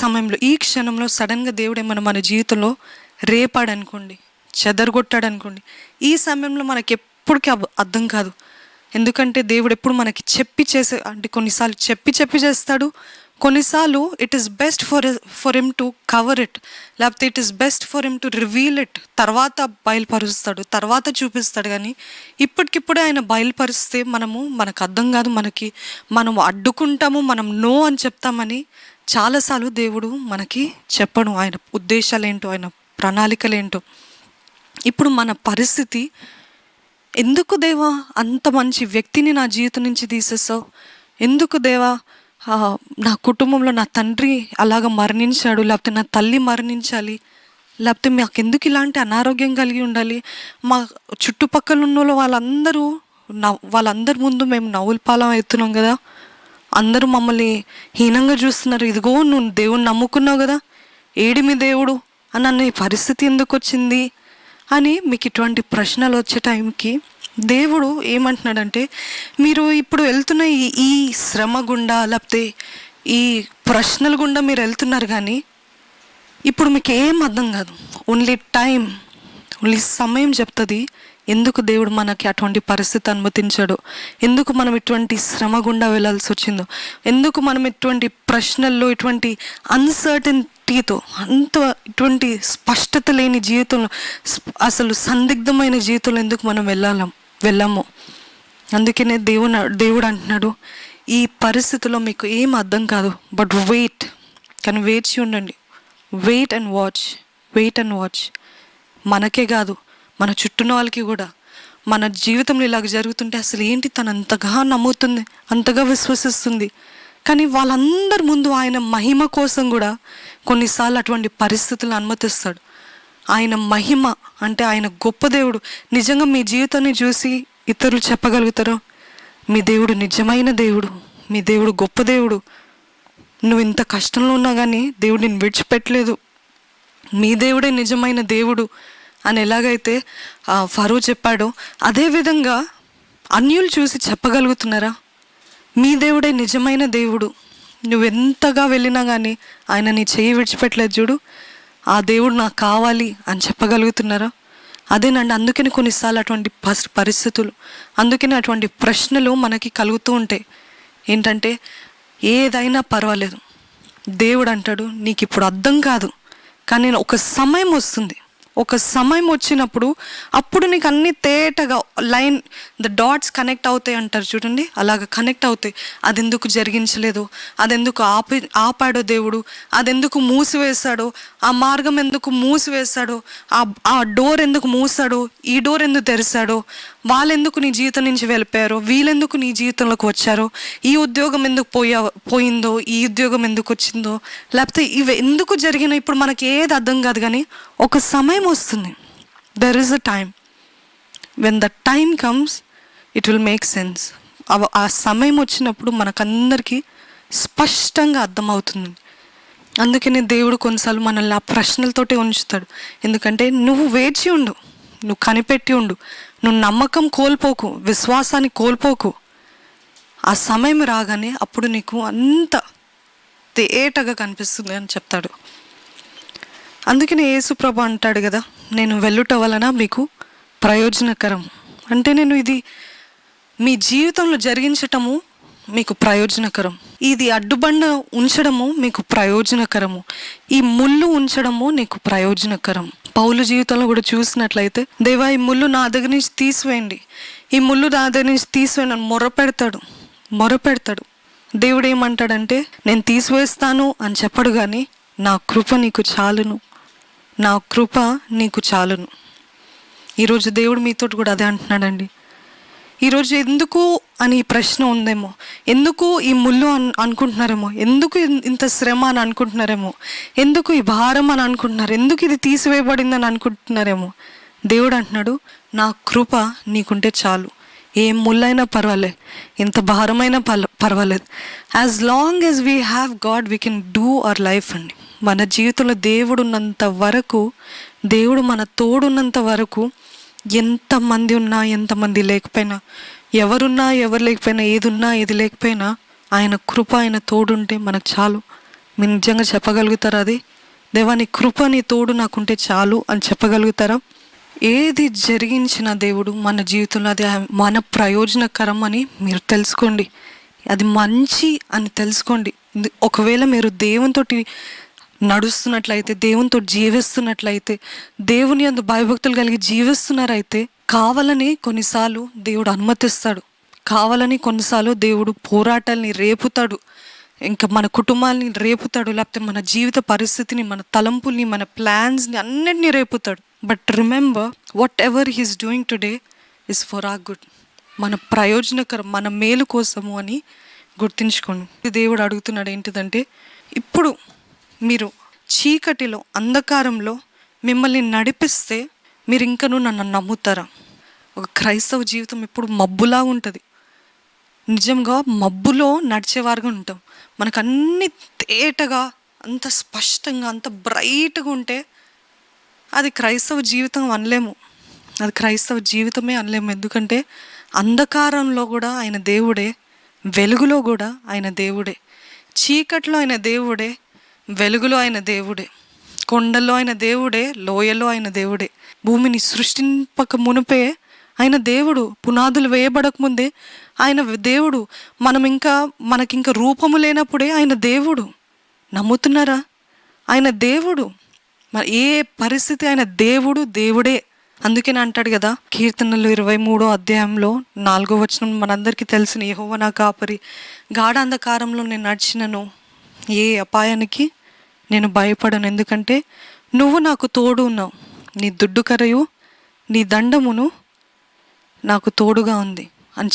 సమయంలో, ఈ క్షణంలో సడన్గా దేవుడు ఏమన్నా మన జీవితంలో రేపాడు అనుకోండి, చెదరగొట్టాడు అనుకోండి, ఈ సమయంలో మనకి ఎప్పటికీ అర్థం కాదు. ఎందుకంటే దేవుడు ఎప్పుడు మనకి అంటే కొన్నిసార్లు చెప్పి చేస్తాడు, కొన్నిసార్లు it is best for him to cover it, లేకపోతే it is best for him to reveal it. తర్వాత బయలుపరుస్తాడు, తర్వాత చూపిస్తాడు. కానీ ఇప్పటికిప్పుడే ఆయన బయలుపరిస్తే మనకు అర్థం కాదు, మనం అడ్డుకుంటాము, మనం నో అని చెప్తామని. చాలాసార్లు దేవుడు మనకి చెప్పడు ఆయన ఉద్దేశాలు ఏంటో, ఆయన ప్రణాళికలు ఏంటో. ఇప్పుడు మన పరిస్థితి, ఎందుకు దేవా అంత మంచి వ్యక్తిని నా జీవితం నుంచి తీసేసావు, ఎందుకు దేవా నా కుటుంబంలో నా తండ్రి అలాగ మరణించాడు, లేకపోతే నా తల్లి మరణించాలి, లేకపోతే మాకు ఎందుకు ఇలాంటి అనారోగ్యం కలిగి ఉండాలి, మా చుట్టుపక్కల ఉన్న వాళ్ళందరి ముందు మేము నవ్వుల పాలం అవుతున్నాం కదా, అందరూ మమ్మల్ని హీనంగా చూస్తున్నారు, ఇదిగో నువ్వు దేవుని నమ్ముకున్నావు కదా, ఏడి మీ దేవుడు అని అన్న పరిస్థితి ఎందుకు వచ్చింది అని మీకు ఇటువంటి ప్రశ్నలు వచ్చే టైంకి దేవుడు ఏమంటున్నాడంటే, మీరు ఇప్పుడు వెళ్తున్న ఈ శ్రమ గుండా, లేకపోతే ఈ ప్రశ్నల గుండా మీరు వెళ్తున్నారు, కానీ ఇప్పుడు మీకు ఏం అర్థం కాదు. ఓన్లీ సమయం చెప్తుంది ఎందుకు దేవుడు మనకి అటువంటి పరిస్థితి అనుమతించాడో, ఎందుకు మనం ఇటువంటి శ్రమ గుండా వెళ్ళాల్సి వచ్చిందో, ఎందుకు మనం ఇటువంటి ప్రశ్నల్లో, ఇటువంటి అన్సర్టనిటీతో, ఇటువంటి స్పష్టత లేని జీవితంలో, అసలు సందిగ్ధమైన జీవితంలో ఎందుకు మనం వెళ్ళాము. అందుకనే దేవుడు అంటున్నాడు, ఈ పరిస్థితిలో మీకు ఏం అర్థం కాదు, బట్ కానీ వేచి ఉండండి, వెయిట్ అండ్ వాచ్. మనకే కాదు, మన చుట్టూన వాళ్ళకి కూడా మన జీవితంలో ఇలాగ జరుగుతుంటే అసలు ఏంటి తను అంతగా నమ్ముతుంది, అంతగా విశ్వసిస్తుంది, కానీ వాళ్ళందరి ముందు ఆయన మహిమ కోసం కూడా కొన్నిసార్లు అటువంటి పరిస్థితులను అనుమతిస్తాడు. ఆయన మహిమ అంటే ఆయన గొప్ప దేవుడు. నిజంగా మీ జీవితాన్ని చూసి ఇతరులు చెప్పగలుగుతారు, మీ దేవుడు నిజమైన దేవుడు, మీ దేవుడు గొప్ప దేవుడు, నువ్వు ఇంత కష్టంలో ఉన్నా కానీ దేవుడు నిన్ను విడిచిపెట్టలేదు, మీ దేవుడే నిజమైన దేవుడు అని ఎలాగైతే ఫరో చెప్పాడో, అదేవిధంగా అన్యులు చూసి చెప్పగలుగుతున్నారా, మీ దేవుడే నిజమైన దేవుడు, నువ్వెంతగా వెళ్ళినా కానీ ఆయన నీ చెయ్యి విడిచిపెట్టలేదు చూడు, ఆ దేవుడు నాకు కావాలి అని చెప్పగలుగుతున్నారా? అదేనండి. అందుకని కొన్నిసార్లు అటువంటి పరిస్థితులు, అందుకని అటువంటి ప్రశ్నలు మనకి కలుగుతూ ఉంటాయి. ఏంటంటే ఏదైనా పర్వాలేదు, దేవుడు అంటాడు నీకు ఇప్పుడు అర్థం కాదు, కానీ ఒక సమయం వస్తుంది, ఒక సమయం వచ్చినప్పుడు అప్పుడు నీకు అన్ని తేటగా ద డాట్స్ కనెక్ట్ అవుతాయి అంటారు చూడండి, అలాగ కనెక్ట్ అవుతాయి. అదెందుకు జరిగించలేదు, అదెందుకు ఆపాడో దేవుడు, అదెందుకు మూసివేశాడో, ఆ మార్గం ఎందుకు మూసివేశాడో, ఆ డోర్ ఎందుకు మూసాడో, ఈ డోర్ ఎందుకు తెరిచాడో, వాళ్ళెందుకు నీ జీవితం నుంచి వెళ్ళిపోయారో, వీళ్ళెందుకు నీ జీవితంలోకి వచ్చారో, ఈ ఉద్యోగం ఎందుకు పోయిందో, ఈ ఉద్యోగం ఎందుకు వచ్చిందో, లేకపోతే ఇవి ఎందుకు జరిగినాయి, ఇప్పుడు మనకి ఏది అర్థం కాదు. కానీ ఒక సమయం వస్తుంది, there is a time, when the time comes it will make sense. ఆ సమయం వచ్చినప్పుడు మనకందరికీ స్పష్టంగా అర్థమవుతుంది. అందుకనే దేవుడు కొన్నిసార్లు మనల్ని ఆ ప్రశ్నలతోటే ఉంచుతాడు. ఎందుకంటే నువ్వు వేచి ఉండు, నువ్వు కనిపెట్టి ఉండు, నువ్వు నమ్మకం కోల్పోకు, విశ్వాసాన్ని కోల్పోకు. ఆ సమయం రాగానే అప్పుడు నీకు అంత తేటగా కనిపిస్తుంది అని చెప్తాడు. అందుకనే యేసుప్రభు అంటాడు కదా, నేను వెళ్ళుట వలన మీకు ప్రయోజనకరం. అంటే నేను ఇది మీ జీవితంలో జరిగించటము మీకు ప్రయోజనకరం, ఇది అడ్డుబండ ఉంచడము మీకు ప్రయోజనకరము, ఈ ముళ్ళు ఉంచడము నీకు ప్రయోజనకరం. పౌలు జీవితంలో కూడా చూసినట్లయితే, దేవా ఈ ముళ్ళు నా దగ్గర నుంచి తీసివేయండి, ఈ ముళ్ళు నా దగ్గర నుంచి తీసివేయండి అని మొరపెడతాడు. దేవుడు ఏమంటాడంటే, నేను తీసివేస్తాను అని చెప్పడు, కానీ నా కృప నీకు చాలును. ఈరోజు దేవుడు మీతో కూడా అదే అంటున్నాడండి. ఈరోజు ఎందుకు అని ప్రశ్న ఉందేమో, ఎందుకు ఈ ముళ్ళు అనుకుంటున్నారేమో, ఎందుకు ఇంత శ్రమ అని అనుకుంటున్నారేమో, ఎందుకు ఈ భారం అని అనుకుంటున్నారు, ఎందుకు ఇది తీసివేయబడిందని అనుకుంటున్నారేమో. దేవుడు అంటున్నాడు, నా కృప నీకుంటే చాలు, ఏ ముళ్ళైనా పర్వాలేదు, ఎంత భారమైనా పర్వాలేదు. As long as we have God we can do our life అండి. మన జీవితంలో దేవుడు ఉన్నంత వరకు, దేవుడు మన తోడున్నంత వరకు, ఎంతమంది ఉన్నా ఎంతమంది లేకపోయినా, ఎవరున్నా ఎవరు లేకపోయినా, ఏది ఉన్నా ఏది లేకపోయినా, ఆయన కృప ఆయన తోడుంటే మనకు చాలు. మీరు నిజంగా చెప్పగలుగుతారా? అది దేవా నీ కృప నీ తోడు నాకుంటే చాలు అని చెప్పగలుగుతారా? ఏది జరిగించిన దేవుడు మన జీవితంలో అది మన ప్రయోజనకరం అని మీరు తెలుసుకోండి. అది మంచి అని తెలుసుకోండి. ఒకవేళ మీరు దేవునితోటి నడుస్తున్నట్లయితే, దేవునితో జీవిస్తున్నట్లయితే, దేవుని యందు భయభక్తులు కలిగి జీవిస్తున్నారైతే, కావాలని కొన్నిసార్లు దేవుడు అనుమతిస్తాడు. కావాలని కొన్నిసార్లు దేవుడు పోరాటాలని రేపుతాడు, ఇంకా మన కుటుంబాలని రేపుతాడు, లేకపోతే మన జీవిత పరిస్థితిని, మన తలంపుల్ని, మన ప్లాన్స్ని అన్నిటినీ రేపుతాడు. But remember, whatever he's doing today is for our good. మన ప్రయోజనకరం, మన మేలు కోసము అని గుర్తుంచుకోండి. దేవుడు అడుగుతున్నాడు ఏంటిదంటే, ఇప్పుడు మీరు చీకటిలో, అంధకారంలో మిమ్మల్ని నడిపిస్తే మీరు ఇంకనూ నన్ను నమ్ముతారా? ఒక క్రైస్తవ జీవితం ఎప్పుడు మబ్బులా ఉంటుంది. నిజంగా మబ్బులో నడిచేవారుగా ఉంటాం. మనకు అన్ని తేటగా, అంత స్పష్టంగా, అంత బ్రైట్గా ఉంటే అది క్రైస్తవ జీవితం అనలేము. అది క్రైస్తవ జీవితమే అనలేము. ఎందుకంటే అంధకారంలో కూడా ఆయన దేవుడే, వెలుగులో కూడా ఆయన దేవుడే, చీకట్లో ఆయన దేవుడే, వెలుగులో ఆయన దేవుడే, కొండల్లో ఆయన దేవుడే, లోయలో ఆయన దేవుడే, భూమిని సృష్టింపక మునిపే ఆయన దేవుడు, పునాదులు వేయబడక ముందే ఆయన దేవుడు, మనకింకా రూపము లేనప్పుడే ఆయన దేవుడు. నమ్ముతున్నారా? ఆయన దేవుడు. మరి ఏ పరిస్థితి ఆయన దేవుడు దేవుడే. అందుకని అంటాడు కదా, కీర్తనలు 23వ అధ్యాయంలో 4వ వచనం మనందరికీ తెలిసిన, యెహోవా నా కాపరి, గాఢ అంధకారంలో నేను నడిచినను ఏ అపాయానికి నేను భయపడను, ఎందుకంటే నువ్వు నాకు తోడు ఉన్నావు, నీ దుడ్డు కరయు నీ దండమును నాకు తోడుగా ఉంది అని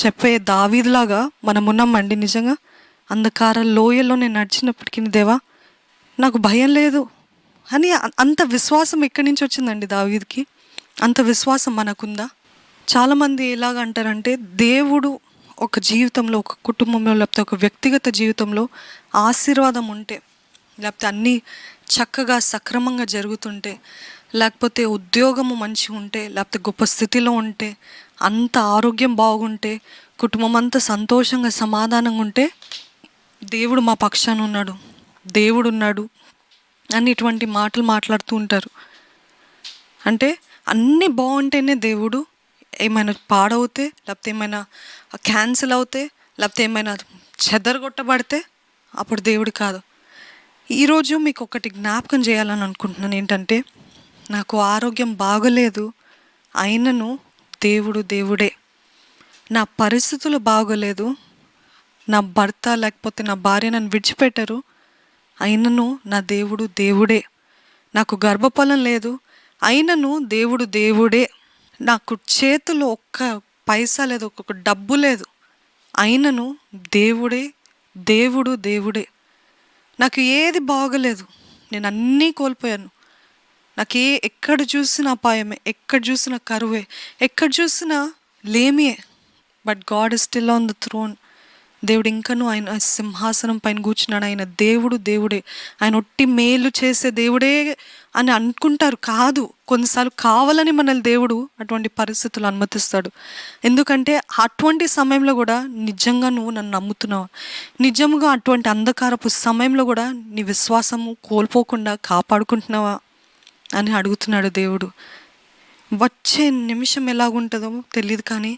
చెప్పే దావీదులాగా మనం ఉన్నామండి. నిజంగా అంధకార లోయల్లో నేను నడిచినప్పటికీ దేవా నాకు భయం లేదు అని అంత విశ్వాసం ఎక్కడి నుంచి వచ్చిందండి దావీదుకి? అంత విశ్వాసం మనకుందా? చాలామంది ఎలాగ అంటారంటే, దేవుడు ఒక జీవితంలో, ఒక కుటుంబంలో, లేకపోతే ఒక వ్యక్తిగత జీవితంలో ఆశీర్వాదం ఉంటే, లేకపోతే అన్నీ చక్కగా సక్రమంగా జరుగుతుంటే, లేకపోతే ఉద్యోగము మంచిగా ఉంటే, లేకపోతే గొప్ప స్థితిలో ఉంటే, అంత ఆరోగ్యం బాగుంటే, కుటుంబం అంతా సంతోషంగా సమాధానంగా ఉంటే, దేవుడు మా పక్షాన ఉన్నాడు, దేవుడు ఉన్నాడు అని ఇటువంటి మాటలు మాట్లాడుతూ ఉంటారు. అంటే అన్నీ బాగుంటేనే దేవుడు, ఏమైనా పాడవుతే, లేకపోతే ఏమైనా క్యాన్సిల్ అవుతే, లేకపోతే ఏమైనా చెదరగొట్టబడితే అప్పుడు దేవుడు కాదు. ఈరోజు మీకు ఒకటి జ్ఞాపకం చేయాలని అనుకుంటున్నాను. ఏంటంటే, నాకు ఆరోగ్యం బాగలేదు, అయినను దేవుడు దేవుడే. నా పరిస్థితులు బాగోలేదు, నా భర్త లేకపోతే నా భార్య నన్ను విడిచిపెట్టరు, అయినను నా దేవుడు దేవుడే. నాకు గర్భఫలం లేదు, అయినను దేవుడు దేవుడే. నాకు చేతిలో ఒక్క పైసా లేదు, ఒక్కొక్క డబ్బు లేదు, అయినను దేవుడే, దేవుడు దేవుడే. నాకు ఏది బాగలేదు, నేను అన్నీ కోల్పోయాను. నాకు ఎక్కడ చూసినా అపాయమే, ఎక్కడ చూసినా కరువే, ఎక్కడ చూసినా లేమియే. But God is still on the throne. దేవుడు ఇంకనూ ఆయన సింహాసనం పైన కూర్చున్నాడు. ఆయన దేవుడు దేవుడే. ఆయన ఒట్టి మేలు చేసే దేవుడే అని అనుకుంటారు. కాదు, కొన్నిసార్లు కావాలని మనల్ని దేవుడు అటువంటి పరిస్థితులు అనుమతిస్తాడు. ఎందుకంటే అటువంటి సమయంలో కూడా నిజంగా నువ్వు నన్ను నమ్ముతున్నావా? నిజంగా అటువంటి అంధకారపు సమయంలో కూడా నీ విశ్వాసము కోల్పోకుండా కాపాడుకుంటున్నావా అని అడుగుతున్నాడు దేవుడు. వచ్చే నిమిషం ఎలాగుంటుందో తెలియదు, కానీ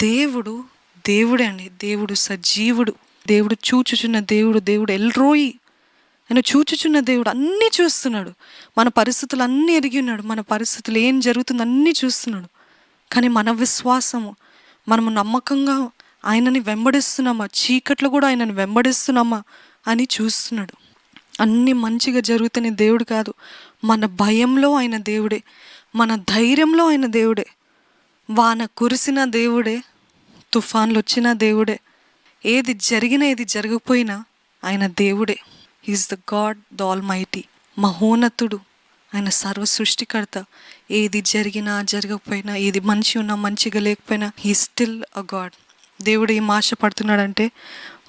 దేవుడు దేవుడే అండి. దేవుడు సజీవుడు, దేవుడు చూచుచున్న దేవుడు, దేవుడు ఎల్రోయి. ఆయన చూచుచున్న దేవుడు, అన్నీ చూస్తున్నాడు. మన పరిస్థితులు అన్నీ ఎరిగి ఉన్నాడు. మన పరిస్థితులు ఏం జరుగుతుందో అన్నీ చూస్తున్నాడు. కానీ మన విశ్వాసము, మనము నమ్మకంగా ఆయనని వెంబడిస్తున్నామా, చీకట్లో కూడా ఆయనని వెంబడిస్తున్నామా అని చూస్తున్నాడు. అన్నీ మంచిగా జరుగుతున్న దేవుడు కాదు, మన భయంలో ఆయన దేవుడే, మన ధైర్యంలో ఆయన దేవుడే. వాన కురిసిన దేవుడే, తుఫాన్లు వచ్చిన దేవుడే, ఏది జరిగినా ఏది జరగకపోయినా ఆయన దేవుడే. Is the God the all mighty. మహోన్నతుడు ఆయన, సర్వ సృష్టికర్త. ఏది జరిగినా జరగకపోయినా, ఏది మంచి ఉన్నా మంచిగా లేకపోయినా, హీ స్టిల్ అ గాడ్. దేవుడు ఏం ఆశపడుతున్నాడంటే,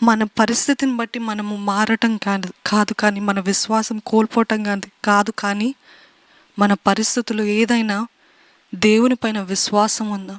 మన పరిస్థితిని బట్టి మనము మారటం కాదు కానీ మన విశ్వాసం కోల్పోవటం కాదు కానీ మన పరిస్థితులు ఏదైనా దేవుని పైన విశ్వాసం ఉందా,